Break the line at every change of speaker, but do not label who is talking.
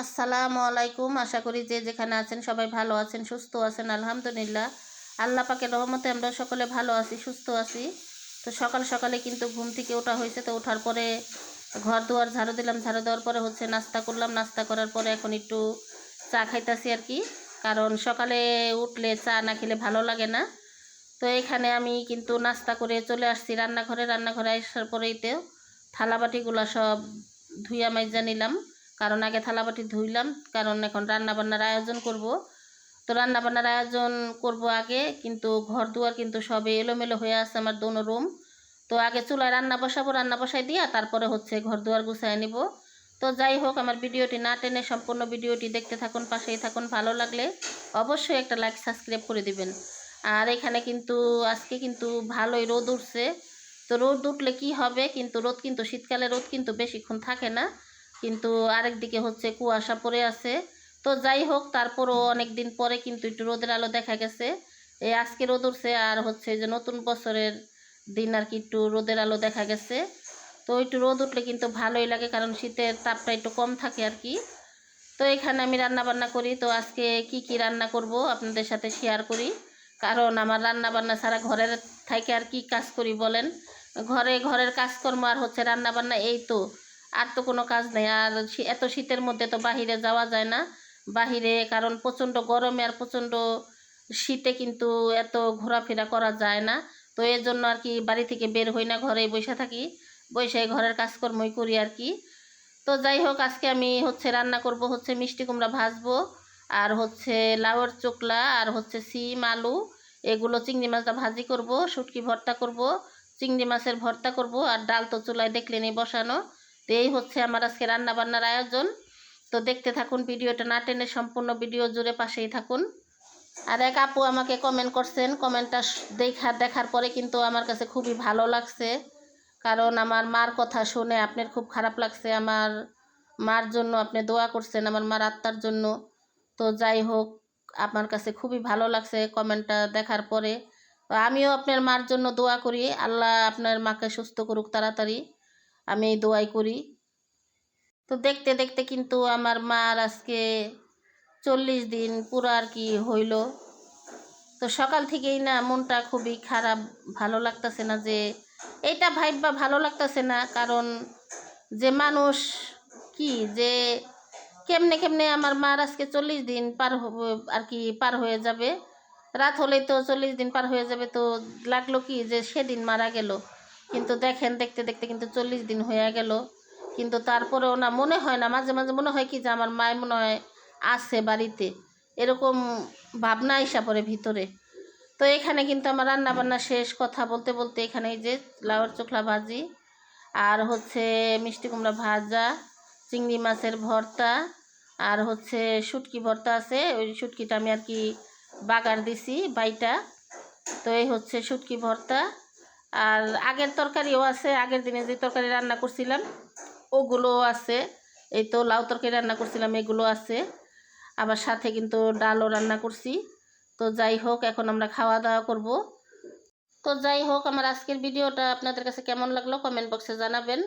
আসসালামু আলাইকুম। আশা করি যে যেখানে আছেন সবাই ভালো আছেন, সুস্থ আছেন। আলহামদুলিল্লাহ, আল্লাহ পাকের রহমতে আমরা সকলে ভালো আছি, সুস্থ আছি। তো সকাল সকালে কিন্তু ঘুম থেকে ওঠা হয়েছে। তো ওঠার পরে ঘর দুয়ার ঝাড়ু দিলাম, ঝাড়ু দেওয়ার পরে হচ্ছে নাস্তা করলাম। নাস্তা করার পরে এখন একটু চা খাইতেছি আর কি, কারণ সকালে উঠলে চা না খেলে ভালো লাগে না। তো এখানে আমি কিন্তু নাস্তা করে চলে আসছি রান্নাঘরে। রান্নাঘরে আসার পরেই তো থালাবাটিগুলো সব ধুইয়া মাইজা নিলাম, কারণ আগে থালাবাটি ধুইলাম, কারণ এখন রান্না বান্নার আয়োজন করব। তো রান্না বান্নার আয়োজন করব আগে, কিন্তু ঘর দুয়ার কিন্তু সবে এলোমেলো হয়ে আছে আমার দোনো রুম। তো আগে চুলায় রান্না বসাবো, রান্না বসাই দিয়া তারপরে হচ্ছে ঘর দুয়ার গুছায় নিব। তো যাই হোক, আমার ভিডিওটি না টেনে সম্পূর্ণ ভিডিওটি দেখতে থাকুন, পাশেই থাকুন। ভালো লাগলে অবশ্যই একটা লাইক সাবস্ক্রাইব করে দিবেন। আর এখানে কিন্তু আজকে কিন্তু ভালোই রোদ উঠছে। তো রোদ উঠলে কি হবে, কিন্তু রোদ কিন্তু শীতকালে রোদ কিন্তু বেশিক্ষণ থাকে না, কিন্তু আরেক দিকে হচ্ছে কুয়াশা পড়ে আছে। তো যাই হোক, তারপরও অনেক দিন পরে কিন্তু একটু রোদের আলো দেখা গেছে। এই আজকে রোদ উঠছে, আর হচ্ছে যে নতুন বছরের দিন আর কি একটু রোদের আলো দেখা গেছে। তো একটু রোদ উঠলে কিন্তু ভালোই লাগে, কারণ শীতের তাপটা একটু কম থাকে আর কি। তো এখানে আমি রান্না বান্না করি। তো আজকে কি কি রান্না করব আপনাদের সাথে শেয়ার করি, কারণ আমার রান্না বান্না ছাড়া ঘরের থেকে আর কি কাজ করি বলেন। ঘরের কাজকর্ম আর হচ্ছে রান্না বান্না, এই তো, আর তো কোনো কাজ নেই। আর এত শীতের মধ্যে তো বাহিরে যাওয়া যায় না বাহিরে, কারণ প্রচণ্ড গরমে আর প্রচণ্ড শীতে কিন্তু এত ঘোরাফেরা করা যায় না। তো এর জন্য আর কি বাড়ি থেকে বের হই না, ঘরেই বসে থাকি, বসে ঘরের কাজকর্মই করি আর কি। তো যাই হোক, আজকে আমি হচ্ছে রান্না করব হচ্ছে মিষ্টি কুমড়া ভাজবো, আর হচ্ছে লাউয়ের চোকলা, আর হচ্ছে সিম আলু, এগুলো চিংড়ি মাছটা ভাজি করব, শুটকি ভর্তা করব, চিংড়ি মাছের ভর্তা করব, আর ডাল তো চুলায় দেখলেনি বসানো। তো এই হচ্ছে আমার আজকে রান্না বান্নার আয়োজন। তো দেখতে থাকুন, ভিডিওটা না টেনে সম্পূর্ণ ভিডিও জুড়ে পাশেই থাকুন। আর এক আপু আমাকে কমেন্ট করছেন, কমেন্টটা দেখার পরে কিন্তু আমার কাছে খুবই ভালো লাগছে, কারণ আমার মার কথা শুনে আপনার খুব খারাপ লাগছে। আমার মার জন্য আপনি দোয়া করছেন, আমার মার আত্মার জন্য। তো যাই হোক, আমার কাছে খুবই ভালো লাগছে কমেন্টটা দেখার পরে। তো আমিও আপনার মার জন্য দোয়া করি, আল্লাহ আপনার মাকে সুস্থ করুক তাড়াতাড়ি, আমি এই দোয়াই করি। তো দেখতে দেখতে কিন্তু আমার মার আজকে 40 দিন পুরো আর কি হইল। তো সকাল থেকেই না মনটা খুবই খারাপ, ভালো লাগতেছে না, যে এইটা ভাইবা ভালো লাগতেছে না, কারণ যে মানুষ কি যে কেমনে কেমনে আমার মার আজকে 40 দিন আর কি পার হয়ে যাবে। রাত হলেই তো 40 দিন পার হয়ে যাবে। তো লাগলো কি যে সেদিন মারা গেল, কিন্তু দেখেন দেখতে দেখতে কিন্তু 40 দিন হয়ে গেল। কিন্তু তারপরেও না মনে হয় না, মাঝে মাঝে মনে হয় কি যে আমার মায় মনে হয় আছে বাড়িতে, এরকম ভাবনা আইসা পড়ে ভিতরে। তো এখানে কিন্তু আমার রান্না বান্না শেষ, কথা বলতে বলতে এখানে এই যে লাউয়ের চোখলা ভাজি, আর হচ্ছে মিষ্টি কুমড়া ভাজা, চিংড়ি মাছের ভর্তা, আর হচ্ছে শুটকি ভর্তা আছে, ওই শুটকিটা আমি আর কি বাগার দিছি বাইটা। তো এই হচ্ছে শুটকি ভর্তা। আর আগের তরকারিও আছে, আগের দিনে যে তরকারি রান্না করছিলাম ওগুলোও আছে। এই তো লাউ তরকারি রান্না করছিলাম, এগুলো আছে। আবার সাথে কিন্তু ডালও রান্না করছি। তো যাই হোক, এখন আমরা খাওয়া দাওয়া করব। তো যাই হোক, আমার আজকের ভিডিওটা আপনাদের কাছে কেমন লাগলো কমেন্ট বক্সে জানাবেন।